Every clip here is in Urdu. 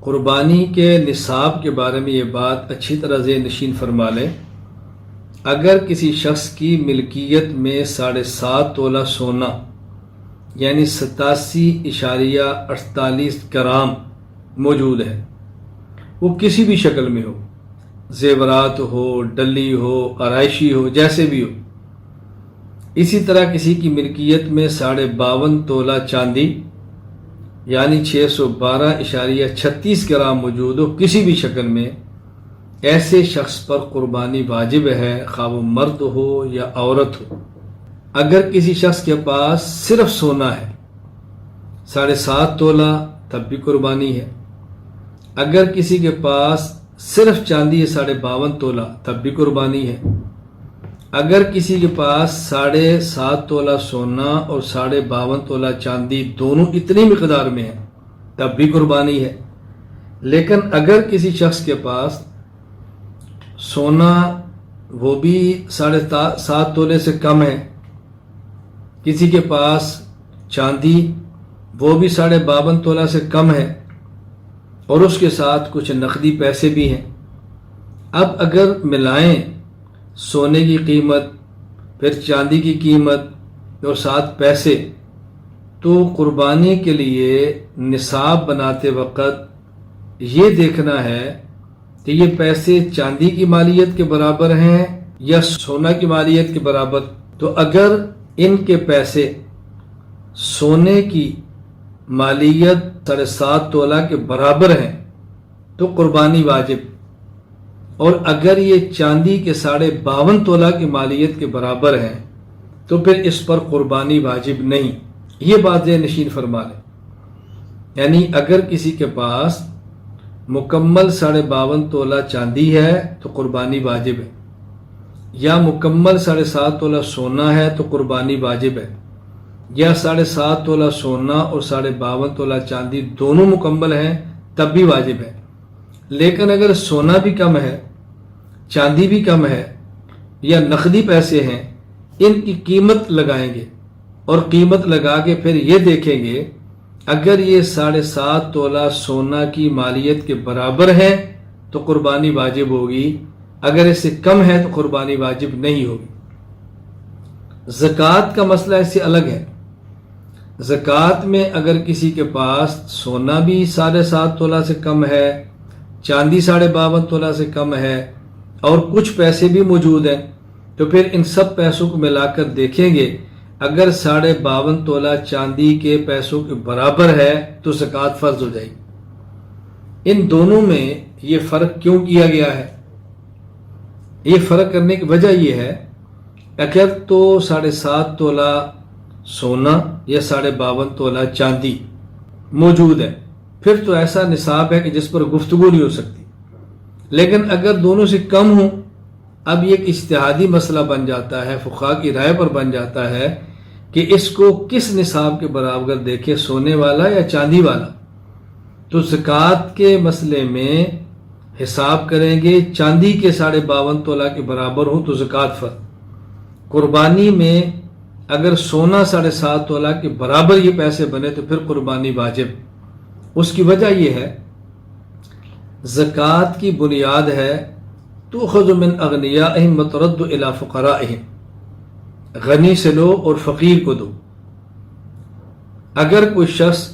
قربانی کے نصاب کے بارے میں یہ بات اچھی طرح ذہن نشین فرما لیں۔ اگر کسی شخص کی ملکیت میں 7.5 تولہ سونا یعنی 87.48 گرام موجود ہے، وہ کسی بھی شکل میں ہو، زیورات ہو، ڈلی ہو، آرائشی ہو، جیسے بھی ہو۔ اسی طرح کسی کی ملکیت میں 52.5 تولہ چاندی یعنی 612.36 گرام موجود ہو کسی بھی شکل میں، ایسے شخص پر قربانی واجب ہے، خواہ وہ مرد ہو یا عورت ہو۔ اگر کسی شخص کے پاس صرف سونا ہے 7.5 تولہ تب بھی قربانی ہے۔ اگر کسی کے پاس صرف چاندی ہے 52.5 تولہ تب بھی قربانی ہے۔ اگر کسی کے پاس 7.5 تولہ سونا اور 52.5 تولہ چاندی دونوں اتنی مقدار میں ہیں تب بھی قربانی ہے۔ لیکن اگر کسی شخص کے پاس سونا وہ بھی 7.5 تولے سے کم ہے، کسی کے پاس چاندی وہ بھی 52.5 تولہ سے کم ہے اور اس کے ساتھ کچھ نقدی پیسے بھی ہیں، اب اگر ملائیں سونے کی قیمت پھر چاندی کی قیمت اور ساتھ پیسے، تو قربانی کے لیے نصاب بناتے وقت یہ دیکھنا ہے کہ یہ پیسے چاندی کی مالیت کے برابر ہیں یا سونا کی مالیت کے برابر۔ تو اگر ان کے پیسے سونے کی مالیت 7.5 تولہ کے برابر ہیں تو قربانی واجب، اور اگر یہ چاندی کے 52.5 تولہ کی مالیت کے برابر ہیں تو پھر اس پر قربانی واجب نہیں۔ یہ بات ذہن نشین فرما لیں۔ یعنی اگر کسی کے پاس مکمل 52.5 تولہ چاندی ہے تو قربانی واجب ہے، یا مکمل 7.5 تولہ سونا ہے تو قربانی واجب ہے، یا 7.5 تولہ سونا اور 52.5 تولہ چاندی دونوں مکمل ہیں تب بھی واجب ہے۔ لیکن اگر سونا بھی کم ہے، چاندی بھی کم ہے یا نقدی پیسے ہیں، ان کی قیمت لگائیں گے اور قیمت لگا کے پھر یہ دیکھیں گے اگر یہ 7.5 تولہ سونا کی مالیت کے برابر ہے تو قربانی واجب ہوگی، اگر اس سے کم ہے تو قربانی واجب نہیں ہوگی۔ زکوٰۃ کا مسئلہ اس سے الگ ہے۔ زکوٰۃ میں اگر کسی کے پاس سونا بھی 7.5 تولہ سے کم ہے، چاندی 52.5 تولہ سے کم ہے اور کچھ پیسے بھی موجود ہیں، تو پھر ان سب پیسوں کو ملا کر دیکھیں گے اگر 52.5 تولہ چاندی کے پیسوں کے برابر ہے تو زکوٰۃ فرض ہو جائے گی۔ ان دونوں میں یہ فرق کیوں کیا گیا ہے؟ یہ فرق کرنے کی وجہ یہ ہے اگر تو 7.5 تولہ سونا یا 52.5 تولہ چاندی موجود ہے پھر تو ایسا نصاب ہے کہ جس پر گفتگو نہیں ہو سکتی، لیکن اگر دونوں سے کم ہوں اب یہ ایک اجتہادی مسئلہ بن جاتا ہے، فقہاء کی رائے پر بن جاتا ہے کہ اس کو کس نصاب کے برابر دیکھے، سونے والا یا چاندی والا۔ تو زکوٰۃ کے مسئلے میں حساب کریں گے چاندی کے 52.5 تولہ کے برابر ہو تو زکوٰۃ فرض۔ قربانی میں اگر سونا 7.5 تولہ کے برابر یہ پیسے بنے تو پھر قربانی واجب۔ اس کی وجہ یہ ہے زکوٰۃ کی بنیاد ہے تؤخذ من اغنیائہم وترد الی فقرائہم، غنی سے لو اور فقیر کو دو۔ اگر کوئی شخص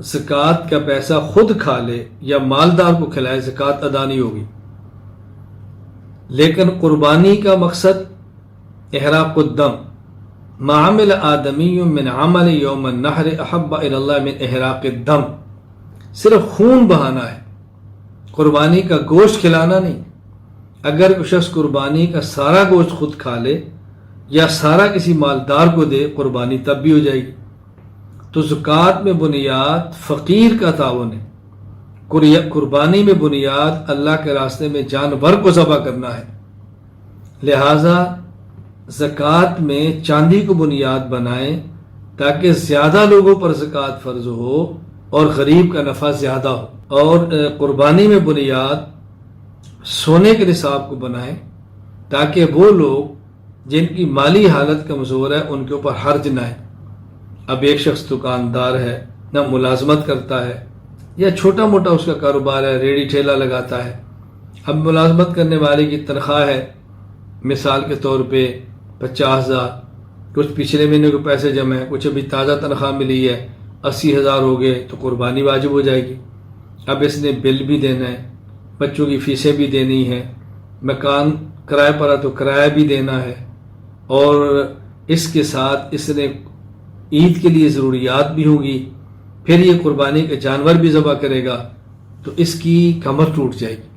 زکوٰۃ کا پیسہ خود کھا لے یا مالدار کو کھلائے زکوٰۃ ادا نہیں ہوگی، لیکن قربانی کا مقصد احراق الدم، ما عمل آدمی من عمل یوم النحر احب الی اللہ من احراق الدم، صرف خون بہانا ہے، قربانی کا گوشت کھلانا نہیں۔ اگر کوئی شخص قربانی کا سارا گوشت خود کھا لے یا سارا کسی مالدار کو دے قربانی تب بھی ہو جائے گی۔ تو زکوٰۃ میں بنیاد فقیر کا تعاون ہے، قربانی میں بنیاد اللہ کے راستے میں جانور کو ذبح کرنا ہے، لہٰذا زکوٰۃ میں چاندی کو بنیاد بنائیں تاکہ زیادہ لوگوں پر زکوٰۃ فرض ہو اور غریب کا نفع زیادہ ہو، اور قربانی میں بنیاد سونے کے نصاب کو بنائیں تاکہ وہ لوگ جن کی مالی حالت کمزور ہے ان کے اوپر حرج نہ ہے۔ اب ایک شخص دکاندار ہے، نہ ملازمت کرتا ہے، یا چھوٹا موٹا اس کا کاروبار ہے، ریڑھی ٹھیلا لگاتا ہے، اب ملازمت کرنے والے کی تنخواہ ہے مثال کے طور پہ 50,000، کچھ پچھلے مہینے کے پیسے جمع ہیں، کچھ ابھی تازہ تنخواہ ملی ہے 80,000 ہو گئے، تو قربانی واجب ہو جائے گی۔ اب اس نے بل بھی دینا ہے، بچوں کی فیسیں بھی دینی ہے، مکان کرائے پر ہے تو کرایہ بھی دینا ہے، اور اس کے ساتھ اس نے عید کے لیے ضروریات بھی ہوں گی، پھر یہ قربانی کے جانور بھی ذبح کرے گا تو اس کی کمر ٹوٹ جائے گی۔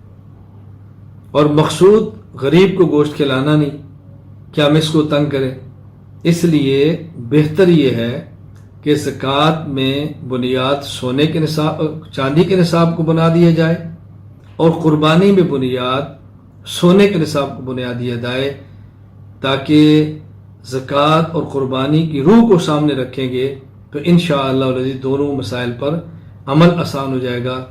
اور مقصود غریب کو گوشت کھلانا نہیں کہ ہم اس کو تنگ کریں، اس لیے بہتر یہ ہے کہ زکوٰۃ میں بنیاد سونے کے نصاب، چاندی کے نصاب کو بنا دیا جائے، اور قربانی میں بنیاد سونے کے نصاب کو بنا دیا جائے، تاکہ زکوٰۃ اور قربانی کی روح کو سامنے رکھیں گے تو انشاءاللہ العزیز دونوں مسائل پر عمل آسان ہو جائے گا۔